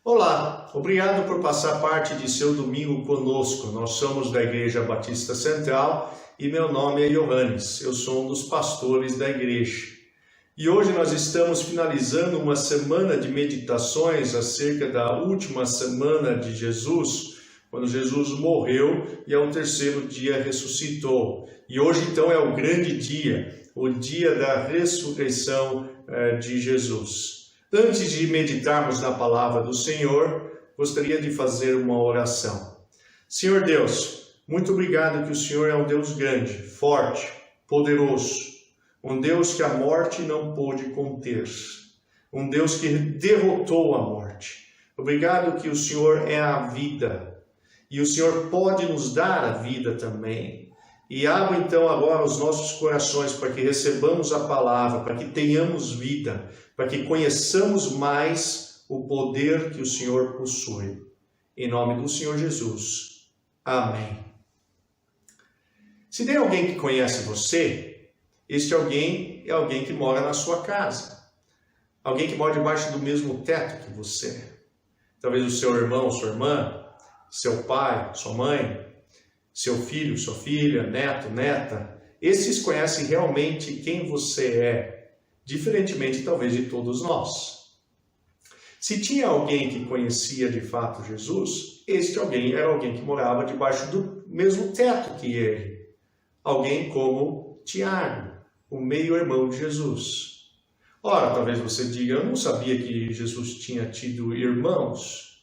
Olá, obrigado por passar parte de seu domingo conosco. Nós somos da Igreja Batista Central e meu nome é Johannes, eu sou um dos pastores da igreja. E hoje nós estamos finalizando uma semana de meditações acerca da última semana de Jesus, quando Jesus morreu e ao terceiro dia ressuscitou. E hoje então é o grande dia, o dia da ressurreição de Jesus. Antes de meditarmos na palavra do Senhor, gostaria de fazer uma oração. Senhor Deus, muito obrigado que o Senhor é um Deus grande, forte, poderoso, um Deus que a morte não pôde conter, um Deus que derrotou a morte. Obrigado que o Senhor é a vida e o Senhor pode nos dar a vida também. E abra então agora os nossos corações para que recebamos a palavra, para que tenhamos vida, para que conheçamos mais o poder que o Senhor possui. Em nome do Senhor Jesus. Amém. Se tem alguém que conhece você, este alguém é alguém que mora na sua casa. Alguém que mora debaixo do mesmo teto que você. Talvez o seu irmão, sua irmã, seu pai, sua mãe, seu filho, sua filha, neto, neta. Esses conhecem realmente quem você é, diferentemente talvez de todos nós. Se tinha alguém que conhecia de fato Jesus, este alguém era alguém que morava debaixo do mesmo teto que ele. Alguém como Tiago, o meio-irmão de Jesus. Ora, talvez você diga, eu não sabia que Jesus tinha tido irmãos.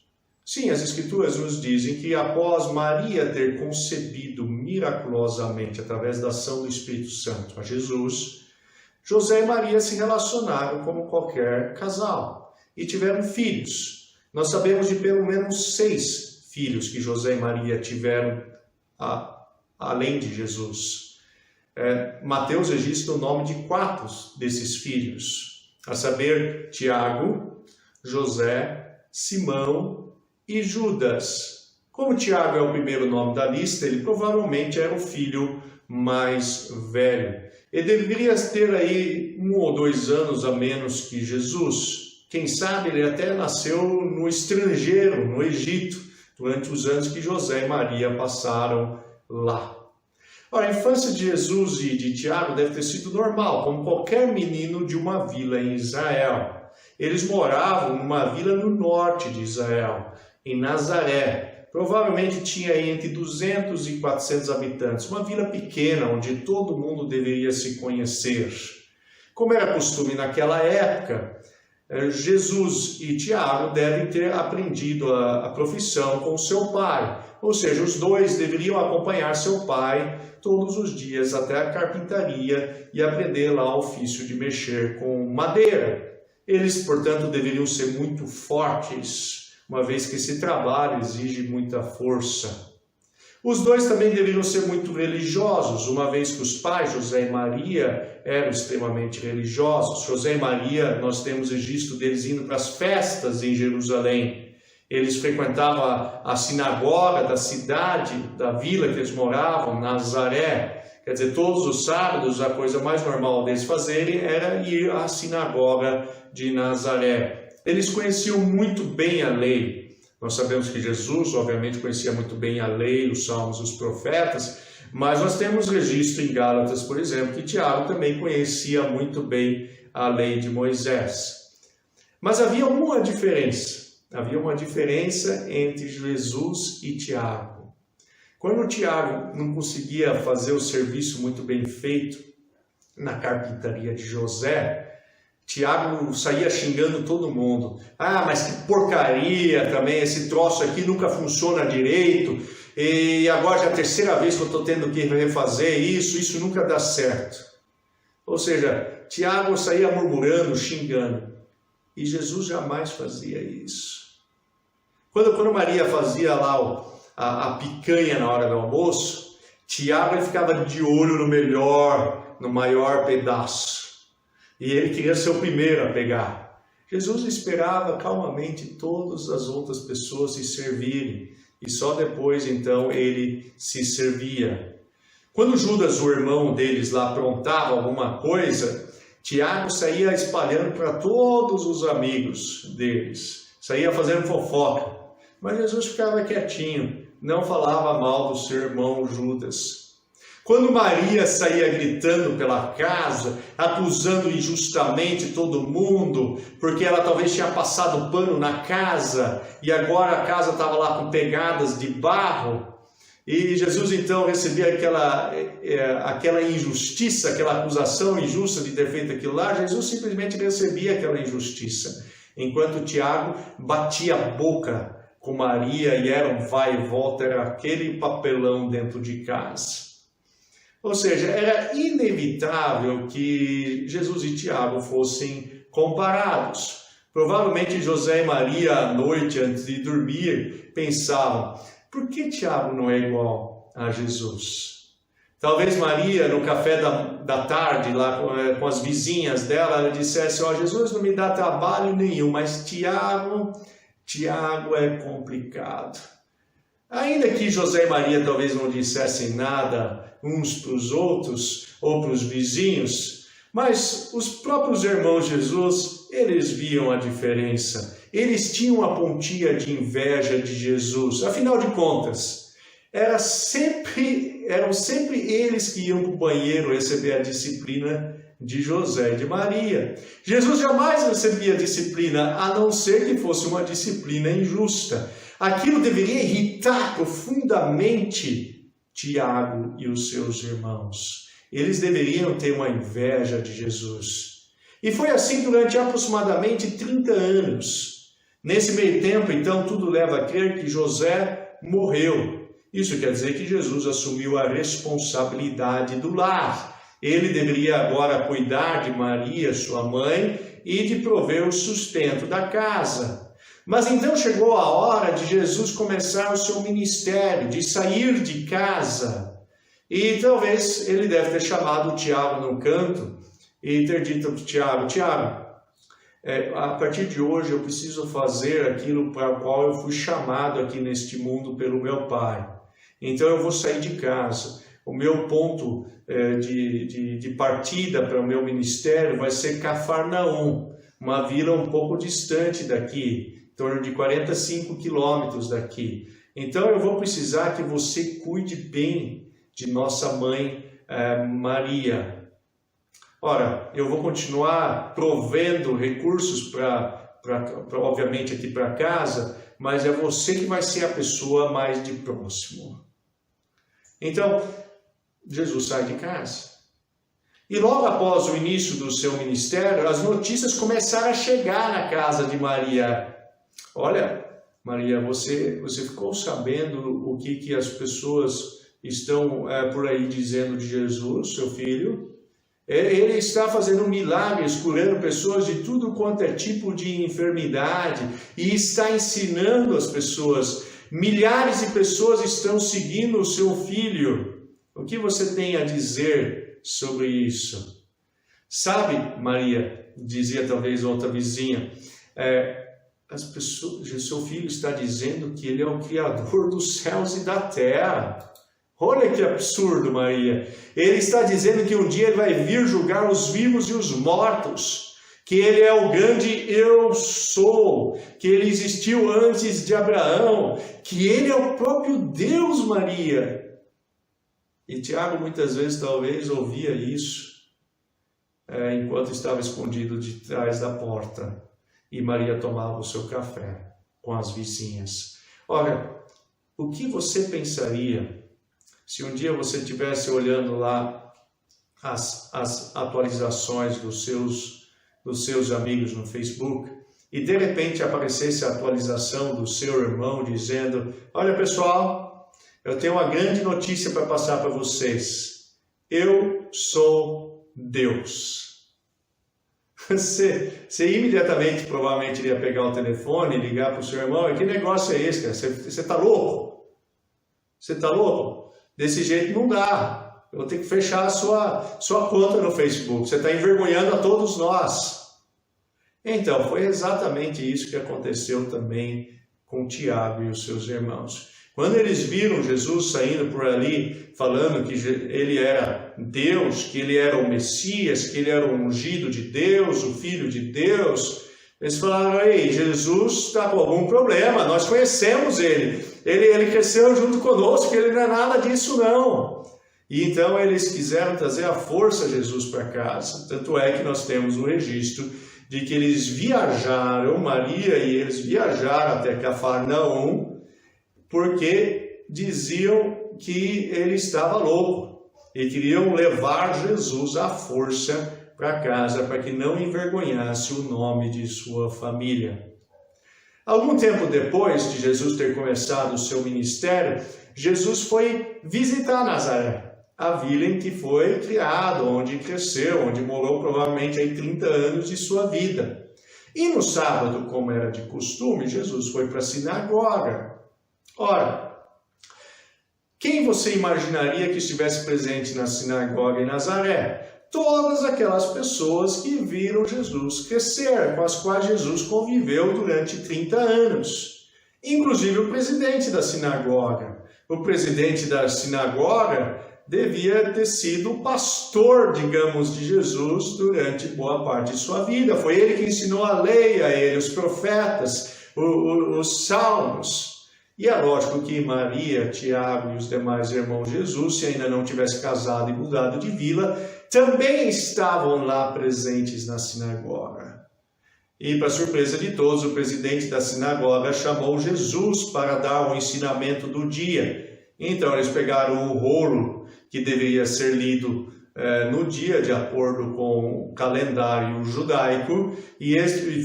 Sim, as Escrituras nos dizem que após Maria ter concebido miraculosamente, através da ação do Espírito Santo, a Jesus, José e Maria se relacionaram como qualquer casal e tiveram filhos. Nós sabemos de pelo menos 6 filhos que José e Maria tiveram além de Jesus. Mateus registra o nome de 4 desses filhos, a saber, Tiago, José, Simão e Judas. Como Tiago é o primeiro nome da lista, ele provavelmente era o filho mais velho. Ele deveria ter aí 1 ou 2 anos a menos que Jesus. Quem sabe ele até nasceu no estrangeiro, no Egito, durante os anos que José e Maria passaram lá. Ora, a infância de Jesus e de Tiago deve ter sido normal, como qualquer menino de uma vila em Israel. Eles moravam numa vila no norte de Israel, em Nazaré. Provavelmente tinha aí entre 200 e 400 habitantes, uma vila pequena onde todo mundo deveria se conhecer. Como era costume naquela época, Jesus e Tiago devem ter aprendido a profissão com seu pai. Ou seja, os dois deveriam acompanhar seu pai todos os dias até a carpintaria e aprender lá o ofício de mexer com madeira. Eles, portanto, deveriam ser muito fortes, uma vez que esse trabalho exige muita força. Os dois também deveriam ser muito religiosos, uma vez que os pais, José e Maria, eram extremamente religiosos. José e Maria, nós temos registro deles indo para as festas em Jerusalém. Eles frequentavam a sinagoga da cidade, da vila que eles moravam, Nazaré. Quer dizer, todos os sábados a coisa mais normal deles fazerem era ir à sinagoga de Nazaré. Eles conheciam muito bem a lei. Nós sabemos que Jesus, obviamente, conhecia muito bem a lei, os salmos e os profetas, mas nós temos registro em Gálatas, por exemplo, que Tiago também conhecia muito bem a lei de Moisés. Mas havia uma diferença entre Jesus e Tiago. Quando Tiago não conseguia fazer o serviço muito bem feito na carpintaria de José, Tiago saía xingando todo mundo. Ah, mas que porcaria também, esse troço aqui nunca funciona direito, e agora já é a terceira vez que eu estou tendo que refazer isso nunca dá certo. Ou seja, Tiago saía murmurando, xingando, e Jesus jamais fazia isso. Quando Maria fazia lá a picanha na hora do almoço, Tiago ele ficava de olho no maior pedaço. E ele queria ser o primeiro a pegar. Jesus esperava calmamente todas as outras pessoas se servirem. E só depois, então, ele se servia. Quando Judas, o irmão deles, lá aprontava alguma coisa, Tiago saía espalhando para todos os amigos deles. saía fazendo fofoca. Mas Jesus ficava quietinho, não falava mal do seu irmão Judas. Quando Maria saía gritando pela casa, acusando injustamente todo mundo, porque ela talvez tinha passado pano na casa, e agora a casa estava lá com pegadas de barro, e Jesus então recebia aquela injustiça, aquela acusação injusta de ter feito aquilo lá, Jesus simplesmente recebia aquela injustiça, enquanto Tiago batia a boca com Maria, e era um vai e volta, era aquele papelão dentro de casa. Ou seja, era inevitável que Jesus e Tiago fossem comparados. Provavelmente José e Maria, à noite, antes de dormir, pensavam, por que Tiago não é igual a Jesus? Talvez Maria, no café da tarde, lá com as vizinhas dela, ela dissesse, Jesus não me dá trabalho nenhum, mas Tiago é complicado. Ainda que José e Maria talvez não dissessem nada uns para os outros ou para os vizinhos, mas os próprios irmãos de Jesus, eles viam a diferença. Eles tinham a pontinha de inveja de Jesus. Afinal de contas, eram sempre eles que iam para o banheiro receber a disciplina de José e de Maria. Jesus jamais recebia disciplina, a não ser que fosse uma disciplina injusta. Aquilo deveria irritar profundamente Tiago e os seus irmãos. Eles deveriam ter uma inveja de Jesus. E foi assim durante aproximadamente 30 anos. Nesse meio tempo, então, tudo leva a crer que José morreu. Isso quer dizer que Jesus assumiu a responsabilidade do lar. Ele deveria agora cuidar de Maria, sua mãe, e de prover o sustento da casa. Mas então chegou a hora de Jesus começar o seu ministério, de sair de casa. E talvez ele deve ter chamado Tiago no canto e ter dito para Tiago, a partir de hoje eu preciso fazer aquilo para o qual eu fui chamado aqui neste mundo pelo meu Pai. Então eu vou sair de casa. O meu ponto de partida para o meu ministério vai ser Cafarnaum, uma vila um pouco distante daqui, em torno de 45 quilômetros daqui. Então eu vou precisar que você cuide bem de nossa mãe Maria. Ora, eu vou continuar provendo recursos obviamente aqui para casa, mas é você que vai ser a pessoa mais de próximo. Então, Jesus sai de casa. E logo após o início do seu ministério, as notícias começaram a chegar na casa de Maria. Olha, Maria, você ficou sabendo o que as pessoas estão por aí dizendo de Jesus, seu filho? Ele está fazendo milagres, curando pessoas de tudo quanto é tipo de enfermidade e está ensinando as pessoas. Milhares de pessoas estão seguindo o seu filho. O que você tem a dizer sobre isso? Sabe, Maria, dizia talvez outra vizinha, seu filho está dizendo que ele é o Criador dos céus e da terra. Olha que absurdo, Maria. Ele está dizendo que um dia ele vai vir julgar os vivos e os mortos, que ele é o grande eu sou, que ele existiu antes de Abraão, que ele é o próprio Deus, Maria. E Tiago muitas vezes talvez ouvia isso enquanto estava escondido de trás da porta e Maria tomava o seu café com as vizinhas. Ora, o que você pensaria se um dia você estivesse olhando lá as atualizações dos seus amigos no Facebook e de repente aparecesse a atualização do seu irmão dizendo, olha pessoal, eu tenho uma grande notícia para passar para vocês. Eu sou Deus. Você imediatamente provavelmente iria pegar o telefone e ligar para o seu irmão. Que negócio é esse, cara? Você está louco? Você está louco? Desse jeito não dá. Eu vou ter que fechar a sua conta no Facebook. Você está envergonhando a todos nós. Então, foi exatamente isso que aconteceu também com Tiago e os seus irmãos. Quando eles viram Jesus saindo por ali, falando que ele era Deus, que ele era o Messias, que ele era o ungido de Deus, o Filho de Deus, Eles falaram: ei, Jesus está com algum problema, nós conhecemos ele. Ele cresceu junto conosco, ele não é nada disso não. E então eles quiseram trazer à força Jesus para casa. Tanto é que nós temos o registro de que eles viajaram, Maria e eles viajaram até Cafarnaum, porque diziam que ele estava louco e queriam levar Jesus à força para casa, para que não envergonhasse o nome de sua família. Algum tempo depois de Jesus ter começado o seu ministério, Jesus foi visitar Nazaré, a vila em que foi criado, onde cresceu, onde morou provavelmente aí 30 anos de sua vida. E no sábado, como era de costume, Jesus foi para a sinagoga. Ora, quem você imaginaria que estivesse presente na sinagoga em Nazaré? Todas aquelas pessoas que viram Jesus crescer, com as quais Jesus conviveu durante 30 anos. Inclusive o presidente da sinagoga. O presidente da sinagoga devia ter sido o pastor, digamos, de Jesus durante boa parte de sua vida. Foi ele que ensinou a lei a ele, os profetas, os salmos. E é lógico que Maria, Tiago e os demais irmãos de Jesus, se ainda não tivesse casado e mudado de vila, também estavam lá presentes na sinagoga. E, para surpresa de todos, o presidente da sinagoga chamou Jesus para dar o ensinamento do dia. Então, eles pegaram o rolo que deveria ser lido no dia, de acordo com o calendário judaico, e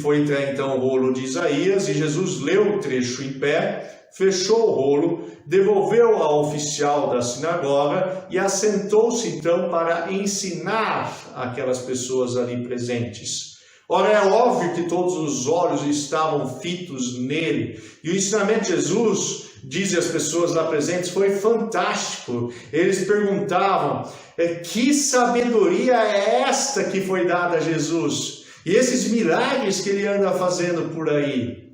foi então o rolo de Isaías, e Jesus leu o trecho em pé, fechou o rolo, devolveu ao oficial da sinagoga e assentou-se então para ensinar aquelas pessoas ali presentes. Ora, é óbvio que todos os olhos estavam fitos nele, e o ensinamento de Jesus, dizem as pessoas lá presentes, foi fantástico. Eles perguntavam: que sabedoria é esta que foi dada a Jesus? E esses milagres que ele anda fazendo por aí?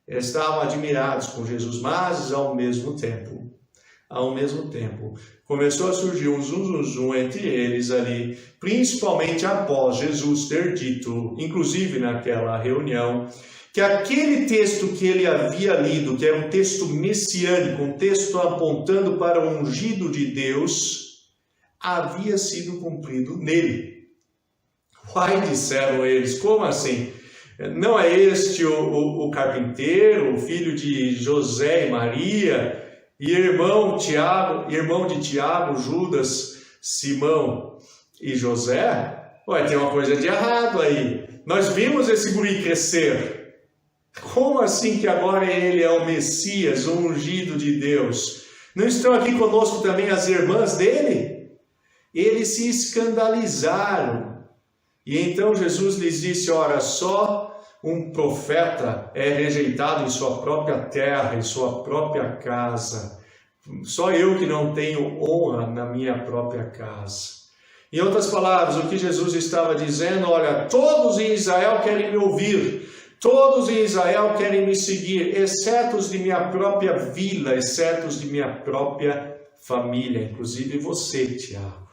Eles estavam admirados com Jesus, mas ao mesmo tempo, começou a surgir um zum entre eles ali, principalmente após Jesus ter dito, inclusive naquela reunião, que aquele texto que ele havia lido, que era um texto messiânico, um texto apontando para o ungido de Deus, havia sido cumprido nele. Uai, disseram eles, como assim? Não é este o carpinteiro, o filho de José e Maria, e irmão de Tiago, Judas, Simão e José? Ué, tem uma coisa de errado aí. Nós vimos esse guri crescer. Como assim que agora ele é o Messias, o ungido de Deus? Não estão aqui conosco também as irmãs dele? Eles se escandalizaram. E então Jesus lhes disse: ora, só um profeta é rejeitado em sua própria terra, em sua própria casa. Só eu que não tenho honra na minha própria casa. Em outras palavras, o que Jesus estava dizendo: olha, todos em Israel querem me ouvir, todos em Israel querem me seguir, exceto os de minha própria vila, exceto os de minha própria família, inclusive você, Tiago.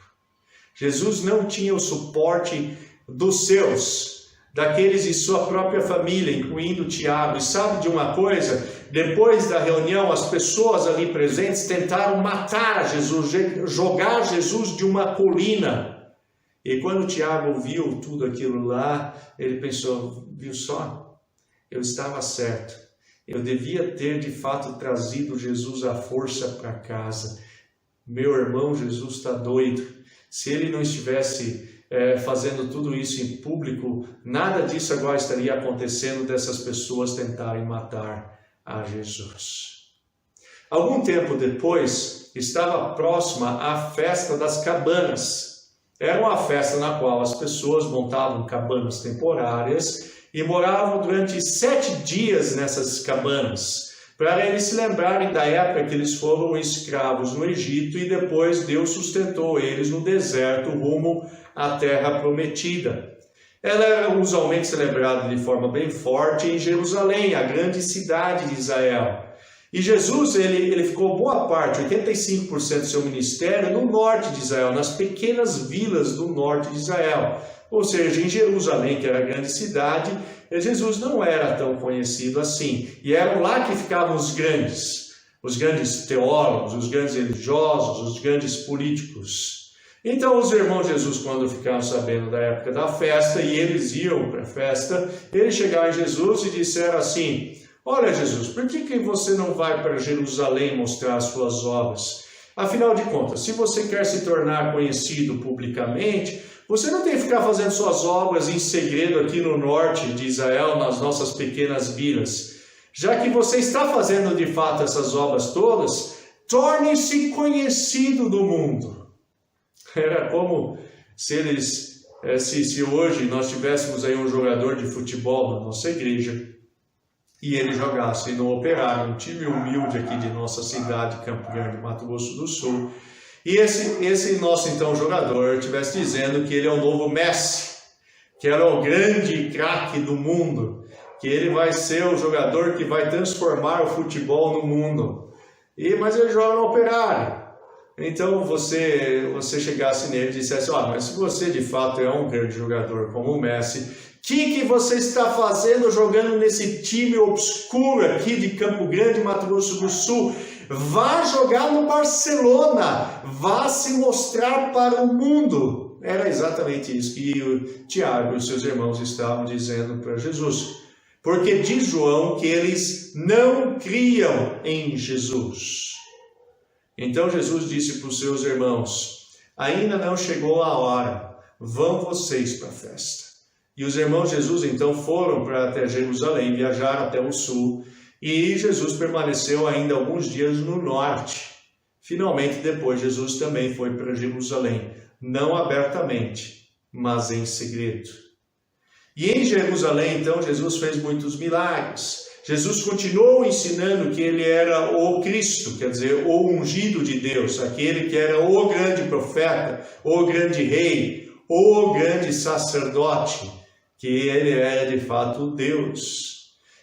Jesus não tinha o suporte dos seus, daqueles de sua própria família, incluindo Tiago. E sabe de uma coisa? Depois da reunião, as pessoas ali presentes tentaram matar Jesus, jogar Jesus de uma colina. E quando Tiago viu tudo aquilo lá, ele pensou: viu só? Eu estava certo. Eu devia ter de fato trazido Jesus à força para casa. Meu irmão Jesus está doido. Se ele não estivesse fazendo tudo isso em público, nada disso agora estaria acontecendo, dessas pessoas tentarem matar a Jesus. Algum tempo depois, estava próxima a festa das cabanas. Era uma festa na qual as pessoas montavam cabanas temporárias e moravam durante 7 dias nessas cabanas, para eles se lembrarem da época que eles foram escravos no Egito e depois Deus sustentou eles no deserto rumo à terra prometida. Ela era usualmente celebrada de forma bem forte em Jerusalém, a grande cidade de Israel. E Jesus, ele ficou boa parte, 85% do seu ministério, no norte de Israel, nas pequenas vilas do norte de Israel. Ou seja, em Jerusalém, que era a grande cidade, Jesus não era tão conhecido assim. E eram lá que ficavam os grandes teólogos, os grandes religiosos, os grandes políticos. Então os irmãos de Jesus, quando ficaram sabendo da época da festa, e eles iam para a festa, eles chegaram a Jesus e disseram assim: olha Jesus, por que você não vai para Jerusalém mostrar as suas obras? Afinal de contas, se você quer se tornar conhecido publicamente, você não tem que ficar fazendo suas obras em segredo aqui no norte de Israel, nas nossas pequenas vilas. Já que você está fazendo de fato essas obras todas, torne-se conhecido do mundo. Era como se hoje nós tivéssemos aí um jogador de futebol na nossa igreja e ele jogasse no Operário, um time humilde aqui de nossa cidade, Campo Grande, Mato Grosso do Sul, e esse nosso então jogador estivesse dizendo que ele é o novo Messi, que era o grande craque do mundo, que ele vai ser o jogador que vai transformar o futebol no mundo. Mas ele joga no Operário. Então você chegasse nele e dissesse: mas se você de fato é um grande jogador como o Messi, o que você está fazendo jogando nesse time obscuro aqui de Campo Grande, Mato Grosso do Sul? Vá jogar no Barcelona, vá se mostrar para o mundo. Era exatamente isso que o Tiago e os seus irmãos estavam dizendo para Jesus. Porque diz João que eles não criam em Jesus. Então Jesus disse para os seus irmãos: ainda não chegou a hora, vão vocês para a festa. E os irmãos de Jesus então foram até Jerusalém, viajaram até o sul, e Jesus permaneceu ainda alguns dias no norte. Finalmente, depois, Jesus também foi para Jerusalém, não abertamente, mas em segredo. E em Jerusalém, então, Jesus fez muitos milagres. Jesus continuou ensinando que ele era o Cristo, quer dizer, o ungido de Deus, aquele que era o grande profeta, o grande rei, o grande sacerdote, que ele era de fato Deus.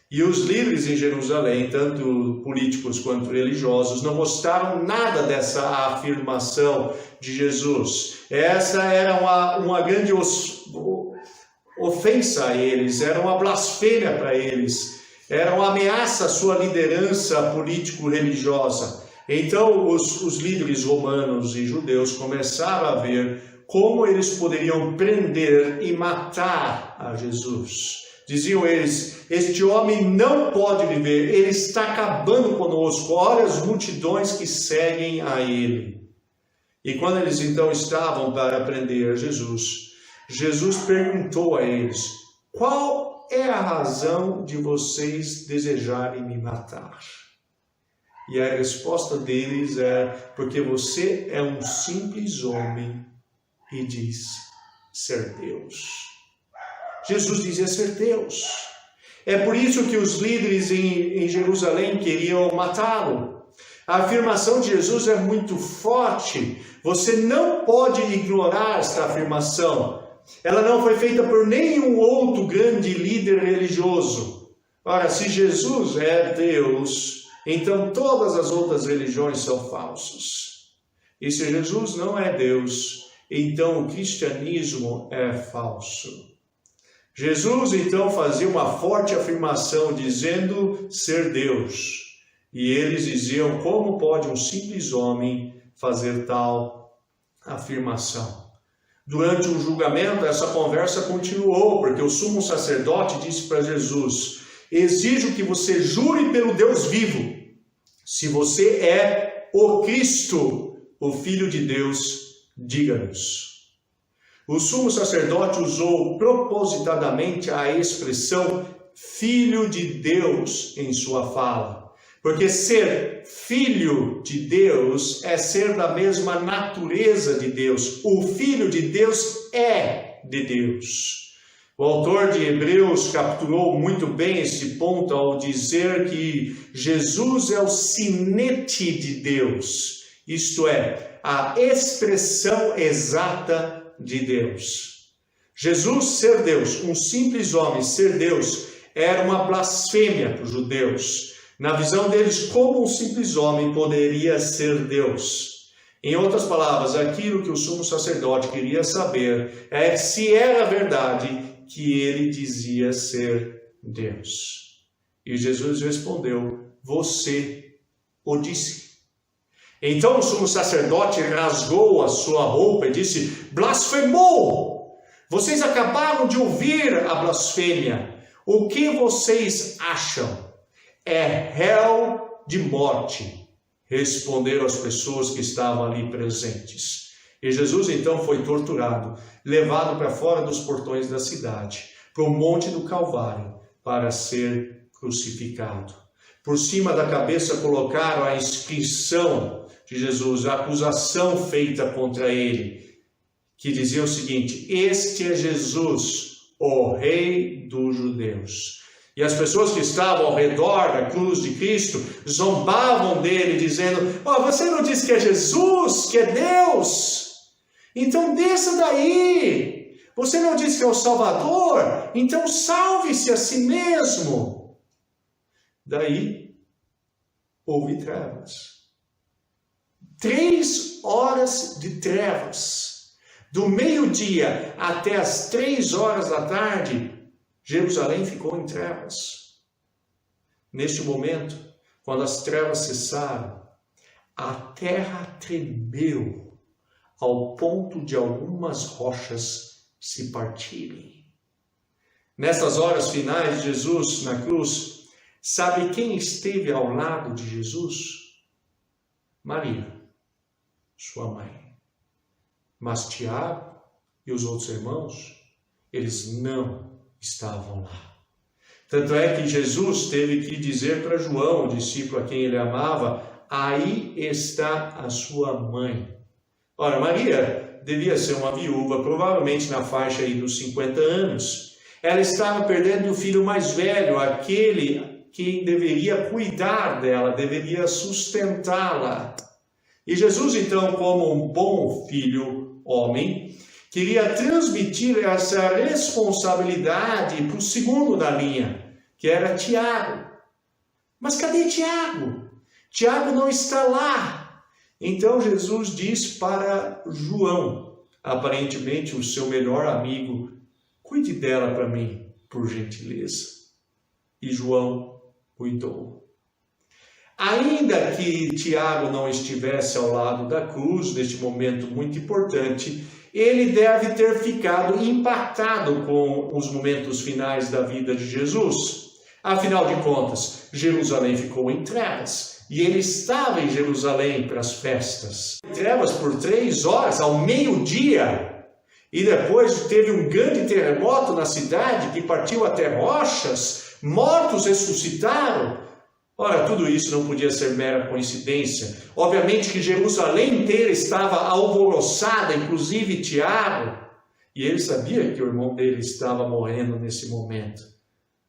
E os líderes em Jerusalém, tanto políticos quanto religiosos, não gostaram nada dessa afirmação de Jesus. Essa era uma grande ofensa a eles, era uma blasfêmia para eles, era uma ameaça à sua liderança político-religiosa. Então os líderes romanos e judeus começaram a ver como eles poderiam prender e matar a Jesus. Diziam eles: este homem não pode viver, ele está acabando conosco, olha as multidões que seguem a ele. E quando eles então estavam para prender Jesus, Jesus perguntou a eles: qual é a razão de vocês desejarem me matar? E a resposta deles é: porque você é um simples homem e diz ser Deus. Jesus dizia ser Deus. É por isso que os líderes em Jerusalém queriam matá-lo. A afirmação de Jesus é muito forte. Você não pode ignorar esta afirmação. Ela não foi feita por nenhum outro grande líder religioso. Ora, se Jesus é Deus, então todas as outras religiões são falsas. E se Jesus não é Deus, então o cristianismo é falso. Jesus então fazia uma forte afirmação dizendo ser Deus. E eles diziam: como pode um simples homem fazer tal afirmação? Durante o julgamento, essa conversa continuou, porque o sumo sacerdote disse para Jesus: exijo que você jure pelo Deus vivo, se você é o Cristo, o Filho de Deus, diga-nos. O sumo sacerdote usou propositadamente a expressão Filho de Deus em sua fala, porque ser filho de Deus é ser da mesma natureza de Deus. O Filho de Deus é de Deus. O autor de Hebreus capturou muito bem esse ponto ao dizer que Jesus é o sinete de Deus, isto é, a expressão exata de Deus. Jesus ser Deus, um simples homem ser Deus, era uma blasfêmia para os judeus. Na visão deles, como um simples homem poderia ser Deus? Em outras palavras, aquilo que o sumo sacerdote queria saber é se era verdade que ele dizia ser Deus. E Jesus respondeu: você o disse. Então o sumo sacerdote rasgou a sua roupa e disse: blasfemou! Vocês acabaram de ouvir a blasfêmia. O que vocês acham? É réu de morte, responderam as pessoas que estavam ali presentes. E Jesus então foi torturado, levado para fora dos portões da cidade, para o monte do Calvário, para ser crucificado. Por cima da cabeça colocaram a inscrição de Jesus, a acusação feita contra ele, que dizia o seguinte: este é Jesus, o Rei dos Judeus. E as pessoas que estavam ao redor da cruz de Cristo zombavam dele, dizendo: você não disse que é Jesus, que é Deus? Então desça daí. Você não disse que é o Salvador? Então salve-se a si mesmo. Daí houve trevas. 3 horas de trevas. Do meio-dia até as 3 horas da tarde, Jerusalém ficou em trevas. Neste momento, quando as trevas cessaram, a terra tremeu ao ponto de algumas rochas se partirem. Nessas horas finais de Jesus na cruz, sabe quem esteve ao lado de Jesus? Maria, sua mãe. Mas Tiago e os outros irmãos, eles não estavam lá. Tanto é que Jesus teve que dizer para João, o discípulo a quem ele amava: aí está a sua mãe. Ora, Maria devia ser uma viúva, provavelmente na faixa aí dos 50 anos. Ela estava perdendo o filho mais velho, aquele que deveria cuidar dela, deveria sustentá-la. E Jesus, então, como um bom filho homem, queria transmitir essa responsabilidade para o segundo da linha, que era Tiago. Mas cadê Tiago? Tiago não está lá. Então Jesus diz para João, aparentemente o seu melhor amigo: cuide dela para mim, por gentileza. E João cuidou. Ainda que Tiago não estivesse ao lado da cruz, neste momento muito importante, ele deve ter ficado impactado com os momentos finais da vida de Jesus. Afinal de contas, Jerusalém ficou em trevas. E ele estava em Jerusalém para as festas. Trevas por 3 horas, ao meio-dia. E depois teve um grande terremoto na cidade que partiu até rochas. Mortos ressuscitaram. Ora, tudo isso não podia ser mera coincidência. Obviamente que Jerusalém inteira estava alvoroçada, inclusive Tiago. E ele sabia que o irmão dele estava morrendo nesse momento.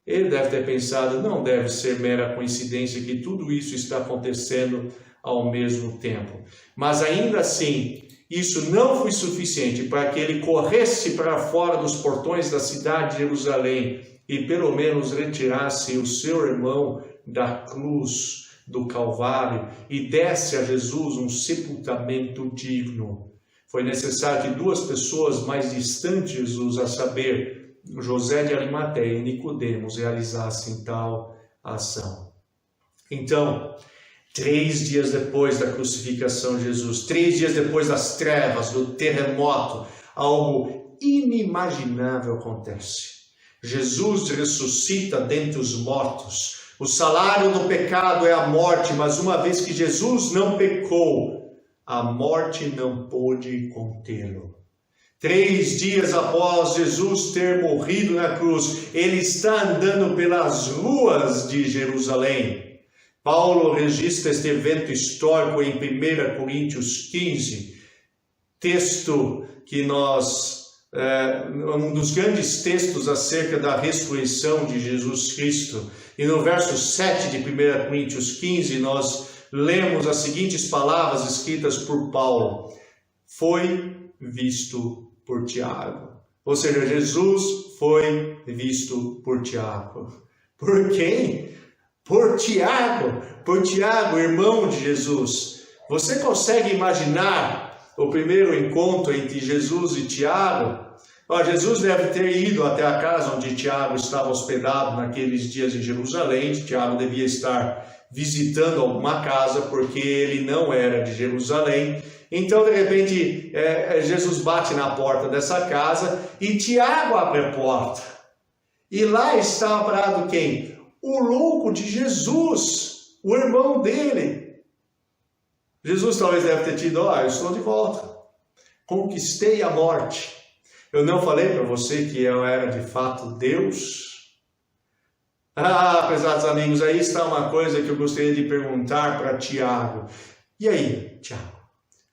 Ele deve ter pensado: não deve ser mera coincidência que tudo isso está acontecendo ao mesmo tempo. Mas ainda assim, isso não foi suficiente para que ele corresse para fora dos portões da cidade de Jerusalém e pelo menos retirasse o seu irmão da cruz do Calvário e desse a Jesus um sepultamento digno. Foi necessário que 2 pessoas mais distantes de Jesus, a saber, José de Arimateia e Nicodemos, realizassem tal ação. Então, 3 dias depois da crucificação de Jesus, 3 dias depois das trevas, do terremoto, algo inimaginável acontece. Jesus ressuscita dentre os mortos. O salário do pecado é a morte, mas uma vez que Jesus não pecou, a morte não pôde contê-lo. 3 dias após Jesus ter morrido na cruz, ele está andando pelas ruas de Jerusalém. Paulo registra este evento histórico em 1 Coríntios 15, texto que um dos grandes textos acerca da ressurreição de Jesus Cristo. E no verso 7 de 1 Coríntios 15, nós lemos as seguintes palavras escritas por Paulo: foi visto por Tiago. Ou seja, Jesus foi visto por Tiago. Por quem? Por Tiago. Por Tiago, irmão de Jesus. Você consegue imaginar o primeiro encontro entre Jesus e Tiago? Jesus deve ter ido até a casa onde Tiago estava hospedado naqueles dias em Jerusalém. Tiago devia estar visitando alguma casa, porque ele não era de Jerusalém. Então, de repente, Jesus bate na porta dessa casa e Tiago abre a porta. E lá está parado quem? O louco de Jesus, o irmão dele. Jesus talvez deve ter tido, eu estou de volta, conquistei a morte. Eu não falei para você que eu era de fato Deus? Prezados amigos, aí está uma coisa que eu gostaria de perguntar para Tiago. E aí, Tiago,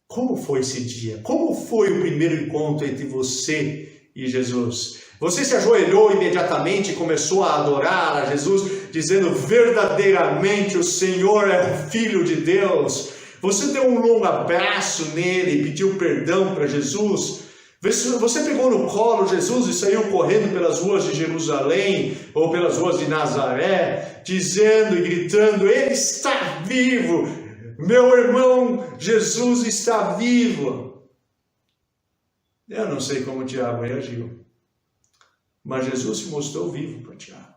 como foi esse dia? Como foi o primeiro encontro entre você e Jesus? Você se ajoelhou imediatamente e começou a adorar a Jesus, dizendo verdadeiramente o Senhor é o Filho de Deus? Você deu um longo abraço nele e pediu perdão para Jesus? Você pegou no colo Jesus e saiu correndo pelas ruas de Jerusalém ou pelas ruas de Nazaré, dizendo e gritando, Ele está vivo, meu irmão Jesus está vivo. Eu não sei como Tiago reagiu, mas Jesus se mostrou vivo para Tiago.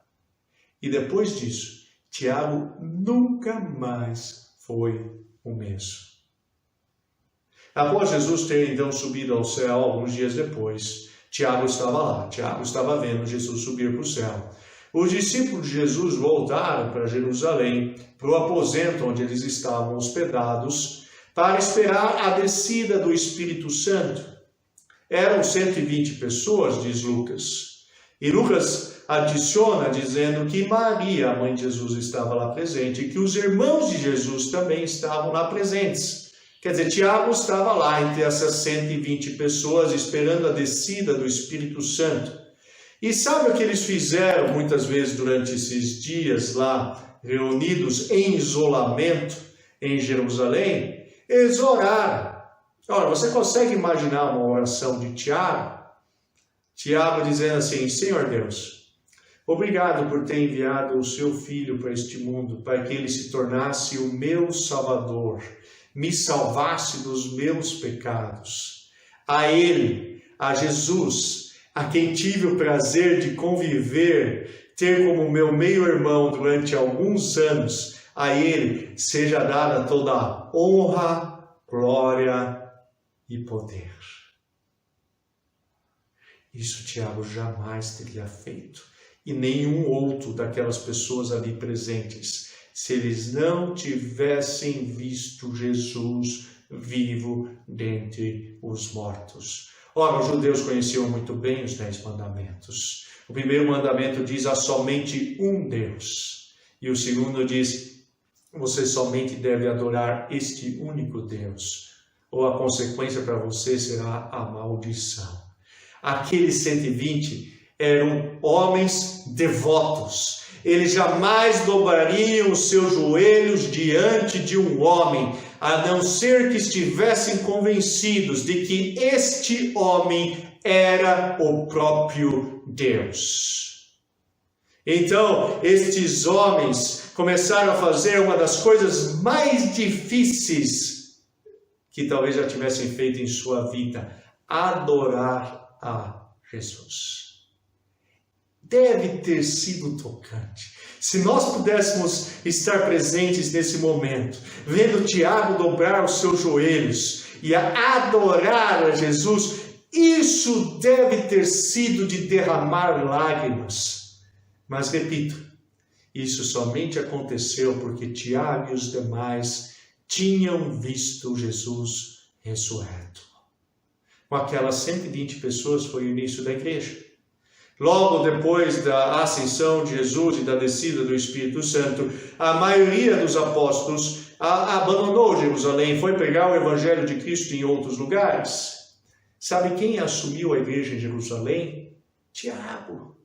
E depois disso, Tiago nunca mais foi o mesmo. Após Jesus ter então subido ao céu, alguns dias depois, Tiago estava lá. Tiago estava vendo Jesus subir para o céu. Os discípulos de Jesus voltaram para Jerusalém, para o aposento onde eles estavam hospedados, para esperar a descida do Espírito Santo. Eram 120 pessoas, diz Lucas. E Lucas adiciona dizendo que Maria, a mãe de Jesus, estava lá presente e que os irmãos de Jesus também estavam lá presentes. Quer dizer, Tiago estava lá entre essas 120 pessoas esperando a descida do Espírito Santo. E sabe o que eles fizeram muitas vezes durante esses dias lá, reunidos em isolamento em Jerusalém? Eles oraram. Ora, você consegue imaginar uma oração de Tiago? Tiago dizendo assim, Senhor Deus, obrigado por ter enviado o seu Filho para este mundo, para que ele se tornasse o meu Salvador, me salvasse dos meus pecados. A Ele, a Jesus, a quem tive o prazer de conviver, ter como meu meio-irmão durante alguns anos, a Ele seja dada toda a honra, glória e poder. Isso Tiago jamais teria feito, e nenhum outro daquelas pessoas ali presentes, se eles não tivessem visto Jesus vivo dentre os mortos. Ora, os judeus conheciam muito bem os 10 mandamentos. O primeiro mandamento diz, há somente um Deus. E o segundo diz, você somente deve adorar este único Deus, ou a consequência para você será a maldição. Aqueles 120 eram homens devotos. Eles jamais dobrariam os seus joelhos diante de um homem, a não ser que estivessem convencidos de que este homem era o próprio Deus. Então, estes homens começaram a fazer uma das coisas mais difíceis que talvez já tivessem feito em sua vida, adorar a Jesus. Deve ter sido tocante. Se nós pudéssemos estar presentes nesse momento, vendo Tiago dobrar os seus joelhos e adorar a Jesus, isso deve ter sido de derramar lágrimas. Mas repito, isso somente aconteceu porque Tiago e os demais tinham visto Jesus ressurreto. Com aquelas 120 pessoas foi o início da igreja. Logo depois da ascensão de Jesus e da descida do Espírito Santo, a maioria dos apóstolos abandonou Jerusalém, foi pregar o Evangelho de Cristo em outros lugares. Sabe quem assumiu a igreja em Jerusalém? Tiago.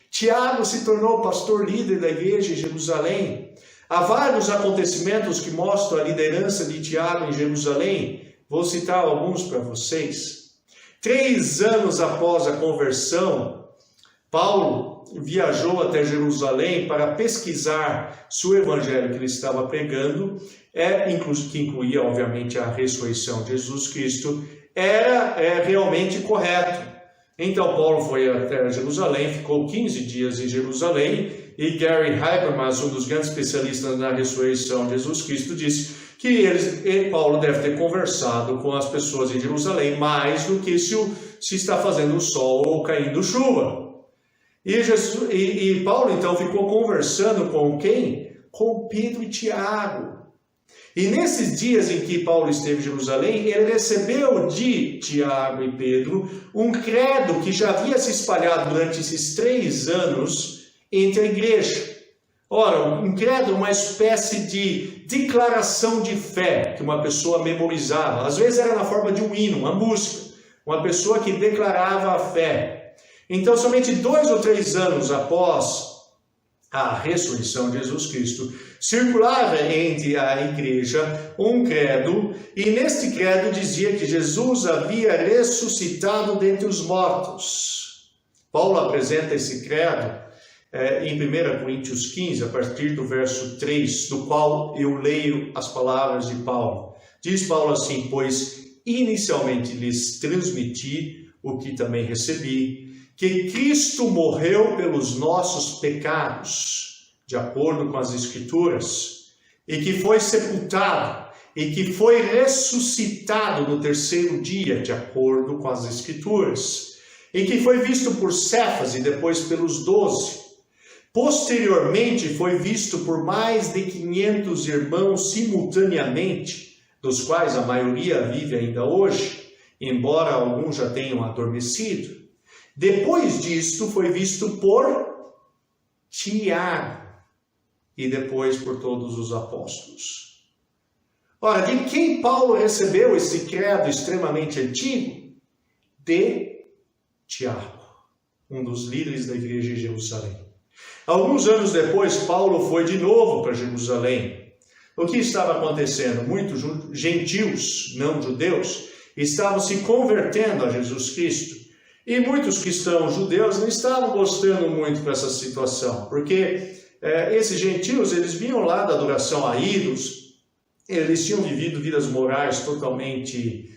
Tiago se tornou pastor líder da igreja em Jerusalém. Há vários acontecimentos que mostram a liderança de Tiago em Jerusalém. Vou citar alguns para vocês. 3 anos após a conversão Paulo viajou até Jerusalém para pesquisar se o evangelho que ele estava pregando, que incluía, obviamente, a ressurreição de Jesus Cristo, era realmente correto. Então, Paulo foi até Jerusalém, ficou 15 dias em Jerusalém, e Gary Habermas, um dos grandes especialistas na ressurreição de Jesus Cristo, disse que Paulo deve ter conversado com as pessoas em Jerusalém mais do que se está fazendo sol ou caindo chuva. E Paulo, então, ficou conversando com quem? Com Pedro e Tiago. E nesses dias em que Paulo esteve em Jerusalém, ele recebeu de Tiago e Pedro um credo que já havia se espalhado durante esses 3 anos entre a igreja. Ora, um credo é uma espécie de declaração de fé que uma pessoa memorizava. Às vezes era na forma de um hino, uma música. Uma pessoa que declarava a fé. Então, somente 2 ou 3 anos após a ressurreição de Jesus Cristo, circulava entre a igreja um credo, e neste credo dizia que Jesus havia ressuscitado dentre os mortos. Paulo apresenta esse credo em 1 Coríntios 15, a partir do verso 3, do qual eu leio as palavras de Paulo. Diz Paulo assim: pois inicialmente lhes transmiti o que também recebi, que Cristo morreu pelos nossos pecados, de acordo com as Escrituras, e que foi sepultado, e que foi ressuscitado no 3º dia, de acordo com as Escrituras, e que foi visto por Cefas e depois pelos 12. Posteriormente foi visto por mais de 500 irmãos simultaneamente, dos quais a maioria vive ainda hoje, embora alguns já tenham adormecido. Depois disto foi visto por Tiago e depois por todos os apóstolos. Ora, de quem Paulo recebeu esse credo extremamente antigo? De Tiago, um dos líderes da igreja de Jerusalém. Alguns anos depois, Paulo foi de novo para Jerusalém. O que estava acontecendo? Muitos gentios, não judeus, estavam se convertendo a Jesus Cristo. E muitos cristãos judeus não estavam gostando muito dessa situação, porque esses gentios, eles vinham lá da adoração a ídolos, eles tinham vivido vidas morais totalmente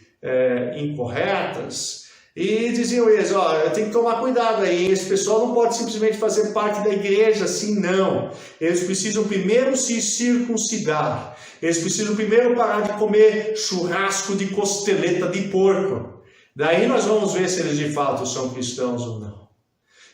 incorretas, e diziam eles: ó, tem que tomar cuidado aí, esse pessoal não pode simplesmente fazer parte da igreja assim, não. Eles precisam primeiro se circuncidar, eles precisam primeiro parar de comer churrasco de costeleta de porco. Daí nós vamos ver se eles de fato são cristãos ou não.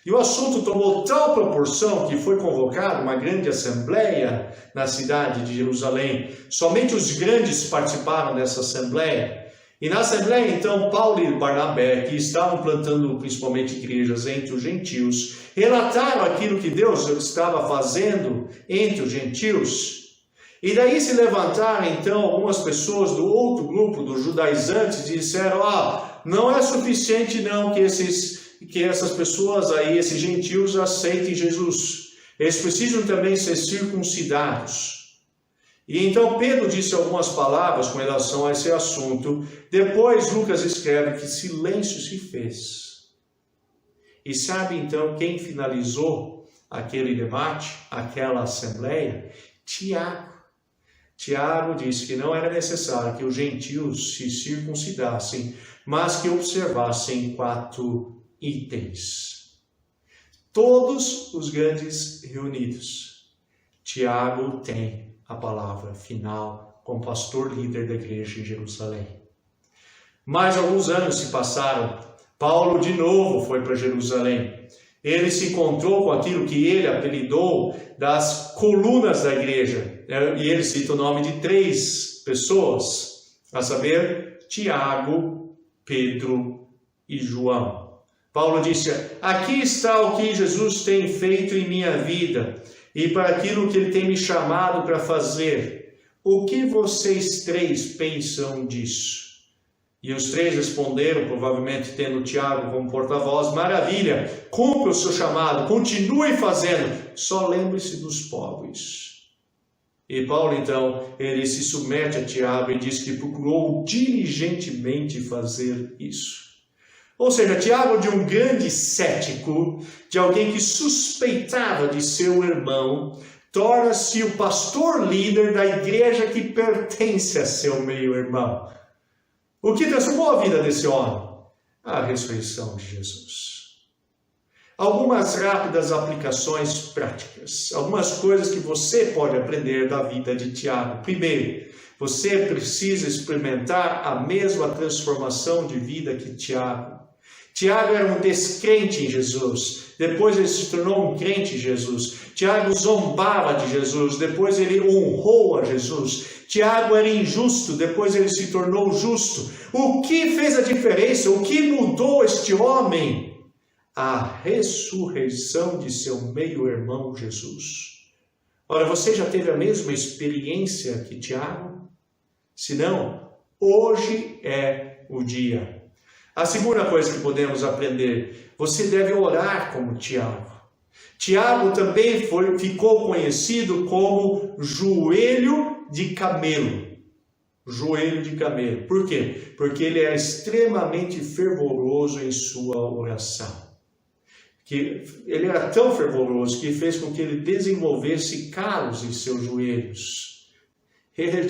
E o assunto tomou tal proporção que foi convocada uma grande assembleia na cidade de Jerusalém. Somente os grandes participaram dessa assembleia. E na assembleia, então, Paulo e Barnabé, que estavam plantando principalmente igrejas entre os gentios, relataram aquilo que Deus estava fazendo entre os gentios. E daí se levantaram, então, algumas pessoas do outro grupo, dos judaizantes, e disseram: não é suficiente não que essas pessoas aí, esses gentios, aceitem Jesus. Eles precisam também ser circuncidados. E então Pedro disse algumas palavras com relação a esse assunto. Depois Lucas escreve que silêncio se fez. E sabe então quem finalizou aquele debate, aquela assembleia? Tiago. Tiago disse que não era necessário que os gentios se circuncidassem, mas que observassem 4 itens. Todos os grandes reunidos. Tiago tem a palavra final como pastor líder da igreja em Jerusalém. Mais alguns anos se passaram. Paulo de novo foi para Jerusalém. Ele se encontrou com aquilo que ele apelidou das colunas da igreja. E ele cita o nome de 3 pessoas, a saber, Tiago, Pedro e João. Paulo disse: aqui está o que Jesus tem feito em minha vida e para aquilo que ele tem me chamado para fazer. O que vocês 3 pensam disso? E os 3 responderam, provavelmente tendo Tiago como porta-voz: maravilha, cumpra o seu chamado, continue fazendo, só lembre-se dos pobres. E Paulo, então, ele se submete a Tiago e diz que procurou diligentemente fazer isso. Ou seja, Tiago, de um grande cético, de alguém que suspeitava de seu irmão, torna-se o pastor líder da igreja que pertence a seu meio-irmão. O que transformou a vida desse homem? A ressurreição de Jesus. Algumas rápidas aplicações práticas, algumas coisas que você pode aprender da vida de Tiago. Primeiro, você precisa experimentar a mesma transformação de vida que Tiago. Tiago era um descrente em Jesus, depois ele se tornou um crente em Jesus. Tiago zombava de Jesus, depois ele honrou a Jesus. Tiago era injusto, depois ele se tornou justo. O que fez a diferença? O que mudou este homem? A ressurreição de seu meio-irmão Jesus. Ora, você já teve a mesma experiência que Tiago? Se não, hoje é o dia. A segunda coisa que podemos aprender, você deve orar como Tiago. Tiago também ficou conhecido como joelho de camelo. Joelho de camelo. Por quê? Porque ele é extremamente fervoroso em sua oração. Ele era tão fervoroso que fez com que ele desenvolvesse calos em seus joelhos.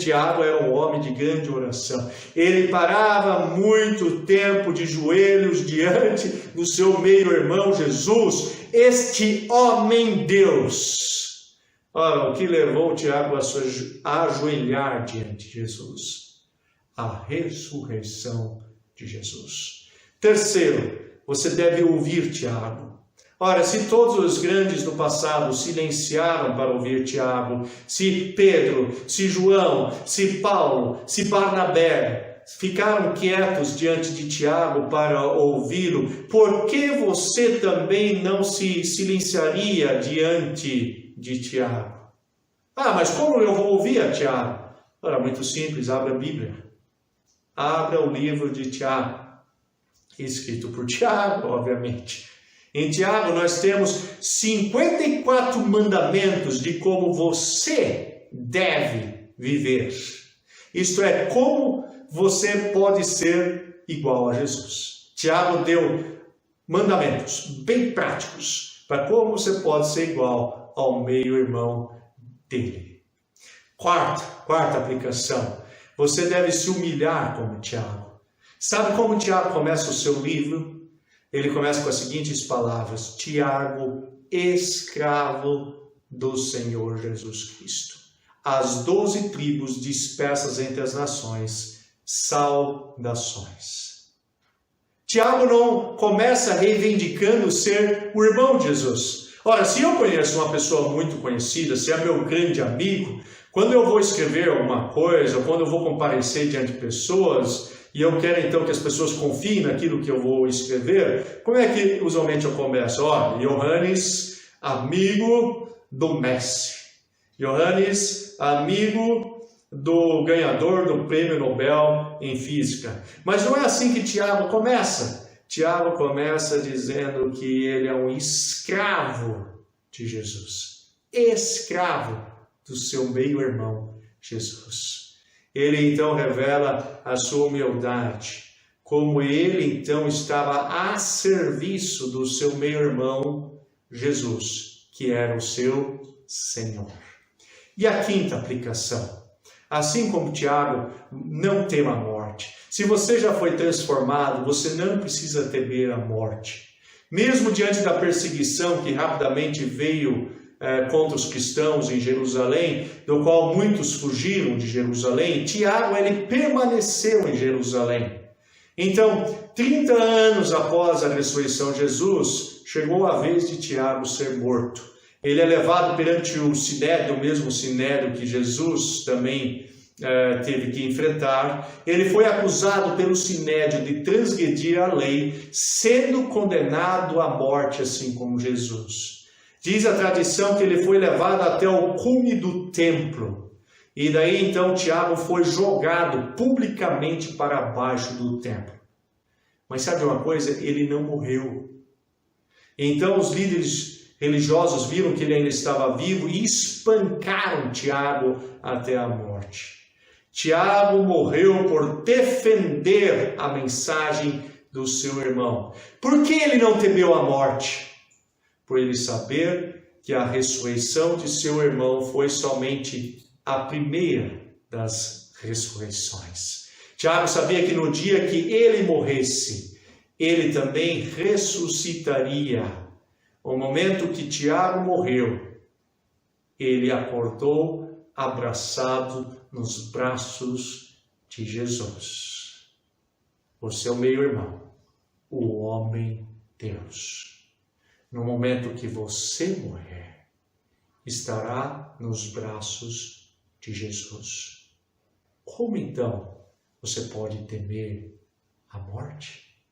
Tiago era um homem de grande oração. Ele parava muito tempo de joelhos diante do seu meio-irmão Jesus, este homem Deus. Ora, o que levou Tiago a ajoelhar diante de Jesus? A ressurreição de Jesus. Terceiro, você deve ouvir Tiago. Ora, se todos os grandes do passado silenciaram para ouvir Tiago, se Pedro, se João, se Paulo, se Barnabé ficaram quietos diante de Tiago para ouvi-lo, por que você também não se silenciaria diante de Tiago? Ah, mas como eu vou ouvir a Tiago? Ora, muito simples, abra a Bíblia. Abra o livro de Tiago, escrito por Tiago, obviamente. Em Tiago nós temos 54 mandamentos de como você deve viver. Isto é, como você pode ser igual a Jesus. Tiago deu mandamentos bem práticos para como você pode ser igual ao meio-irmão dele. Quarta aplicação. Você deve se humilhar como Tiago. Sabe como Tiago começa o seu livro? Ele começa com as seguintes palavras: Tiago, escravo do Senhor Jesus Cristo. As 12 tribos dispersas entre as nações, saudações. Tiago não começa reivindicando ser o irmão de Jesus. Ora, se eu conheço uma pessoa muito conhecida, se é meu grande amigo, quando eu vou escrever alguma coisa, ou quando eu vou comparecer diante de pessoas, e eu quero então que as pessoas confiem naquilo que eu vou escrever, como é que usualmente eu começo? Johannes, amigo do Messi. Johannes, amigo do ganhador do Prêmio Nobel em Física. Mas não é assim que Tiago começa. Tiago começa dizendo que ele é um escravo de Jesus. Escravo do seu meio-irmão Jesus. Ele então revela a sua humildade, como ele então estava a serviço do seu meio-irmão Jesus, que era o seu Senhor. E a quinta aplicação, assim como Tiago, não tema a morte. Se você já foi transformado, você não precisa temer a morte. Mesmo diante da perseguição que rapidamente veio contra os cristãos em Jerusalém, do qual muitos fugiram de Jerusalém, Tiago, ele permaneceu em Jerusalém. Então, 30 anos após a ressurreição de Jesus, chegou a vez de Tiago ser morto. Ele é levado perante o sinédrio, o mesmo sinédrio que Jesus também teve que enfrentar. Ele foi acusado pelo sinédrio de transgredir a lei, sendo condenado à morte, assim como Jesus. Diz a tradição que ele foi levado até o cume do templo. E daí então Tiago foi jogado publicamente para baixo do templo. Mas sabe uma coisa? Ele não morreu. Então os líderes religiosos viram que ele ainda estava vivo e espancaram Tiago até a morte. Tiago morreu por defender a mensagem do seu irmão. Por que ele não temeu a morte? Por ele saber que a ressurreição de seu irmão foi somente a primeira das ressurreições. Tiago sabia que no dia que ele morresse, ele também ressuscitaria. No momento que Tiago morreu, ele acordou abraçado nos braços de Jesus. Você é o meio-irmão, o homem-Deus. No momento que você morrer, estará nos braços de Jesus. Como então você pode temer a morte?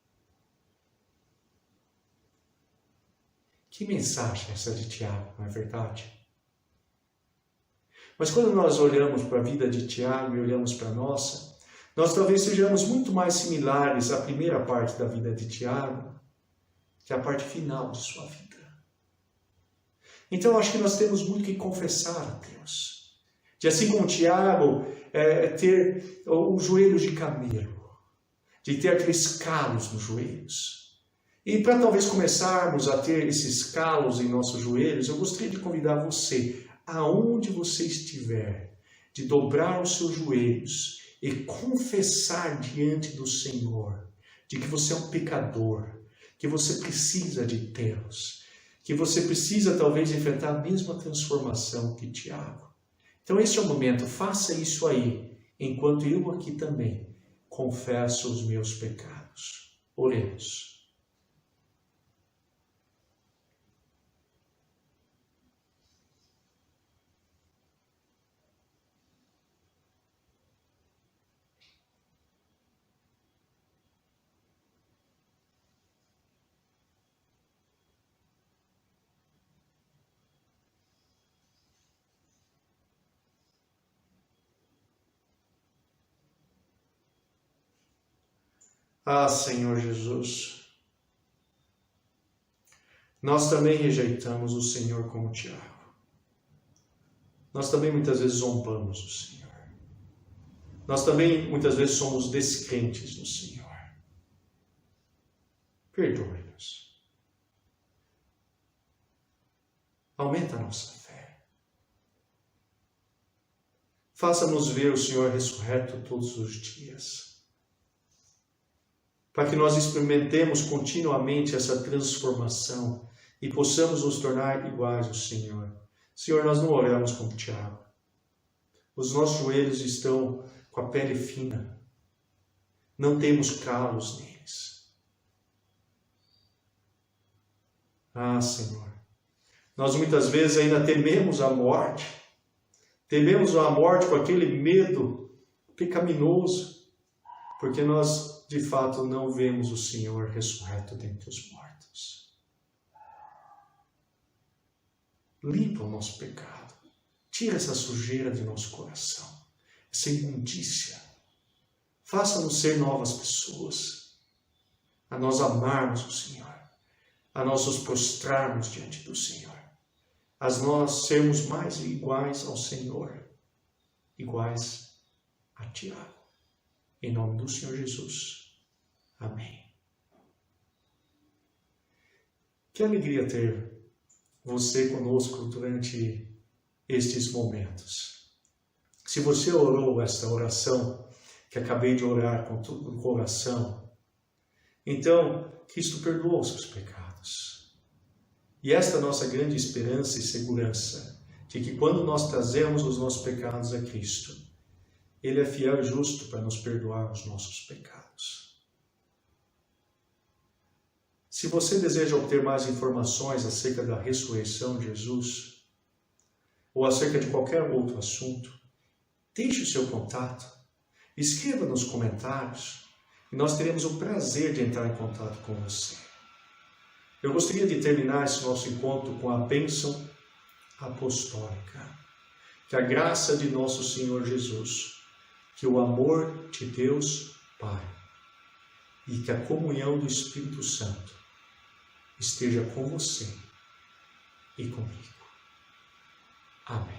Que mensagem essa de Tiago, não é verdade? Mas quando nós olhamos para a vida de Tiago e olhamos para a nossa, nós talvez sejamos muito mais similares à primeira parte da vida de Tiago que à parte final de sua vida. Então eu acho que nós temos muito que confessar a Deus. De assim como Tiago, ter os joelhos de camelo, de ter aqueles calos nos joelhos. E para talvez começarmos a ter esses calos em nossos joelhos, eu gostaria de convidar você, aonde você estiver, de dobrar os seus joelhos e confessar diante do Senhor de que você é um pecador, que você precisa de Deus, que você precisa talvez enfrentar a mesma transformação que Tiago. Então esse é o momento, faça isso aí, enquanto eu aqui também confesso os meus pecados. Oremos. Ah, Senhor Jesus, nós também rejeitamos o Senhor como Tiago. Nós também muitas vezes zombamos o Senhor. Nós também muitas vezes somos descrentes do Senhor. Perdoe-nos. Aumenta a nossa fé. Faça-nos ver o Senhor ressurreto todos os dias, para que nós experimentemos continuamente essa transformação e possamos nos tornar iguais ao Senhor. Senhor, nós não oramos como Tiago. Os nossos joelhos estão com a pele fina. Não temos calos neles. Ah, Senhor, nós muitas vezes ainda tememos a morte. Tememos a morte com aquele medo pecaminoso, porque nós de fato não vemos o Senhor ressurreto dentre os mortos. Limpa o nosso pecado. Tira essa sujeira de nosso coração, essa imundícia. Faça-nos ser novas pessoas, a nós amarmos o Senhor, a nós nos prostrarmos diante do Senhor, a nós sermos mais iguais ao Senhor, iguais a Tiago. Em nome do Senhor Jesus. Amém. Que alegria ter você conosco durante estes momentos. Se você orou esta oração, que acabei de orar com todo o coração, então Cristo perdoou os seus pecados. E esta é a nossa grande esperança e segurança, de que quando nós trazemos os nossos pecados a Cristo, Ele é fiel e justo para nos perdoar os nossos pecados. Se você deseja obter mais informações acerca da ressurreição de Jesus, ou acerca de qualquer outro assunto, deixe o seu contato, escreva nos comentários, e nós teremos o prazer de entrar em contato com você. Eu gostaria de terminar esse nosso encontro com a bênção apostólica. Que a graça de nosso Senhor Jesus, que o amor de Deus Pai e que a comunhão do Espírito Santo esteja com você e comigo. Amém.